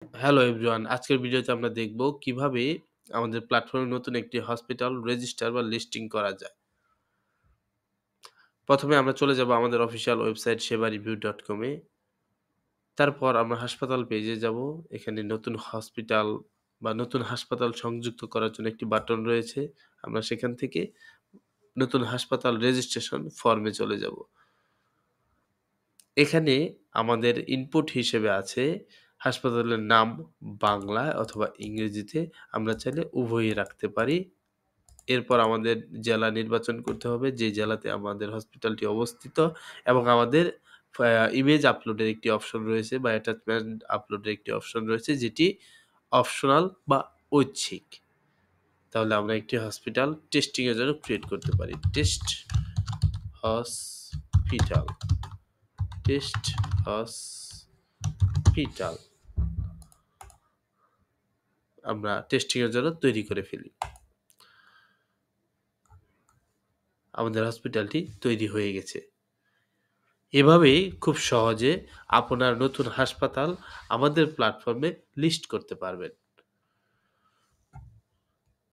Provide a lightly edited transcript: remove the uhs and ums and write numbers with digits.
Hello everyone. আজকের ভিডিওতে আমরা দেখব কিভাবে আমাদের প্ল্যাটফর্মে নতুন একটি হসপিটাল রেজিস্টার বা লিস্টিং করা যায়। ১ম এ আমরা চলে যাব আমাদের অফিসিয়াল ওয়েবসাইট sebareview.com এ। তারপর আমরা হাসপাতাল পেজে যাব। এখানে নতুন হসপিটাল বা নতুন হাসপাতাল সংযুক্ত করার জন্য একটি বাটন রয়েছে। আমরা সেখান থেকে নতুন হাসপাতাল রেজিস্ট্রেশন ফর্মে চলে যাব। এখানে আমাদের ইনপুট হিসেবে আছে হাসপাতালের নাম বাংলায় অথবা ইংরেজিতে। আমরা চাইলে উভয়ই রাখতে পারি। এরপর আমাদের জেলা নির্বাচন করতে হবে, যে জেলাতে আমাদের হসপিটালটি অবস্থিত এবং আমাদের ইমেজ আপলোডের একটি অপশন রয়েছে বা অ্যাটাচমেন্ট আপলোডের একটি অপশন রয়েছে যেটি অপশনাল বা ঐচ্ছিক। তাহলে আমরা একটি হসপিটাল টেস্টিং এর জন্য ক্রিয়েট করতে পারি। হসপিটাল, টেস্ট হসপিটাল আমরা টেস্টিং এর জন্য তৈরি করে ফেলি। আমাদের হসপিটালটি তৈরি হয়ে গেছে। এভাবেই খুব সহজে আপনার নতুন হাসপাতাল আমাদের প্ল্যাটফর্মে লিস্ট করতে পারবেন।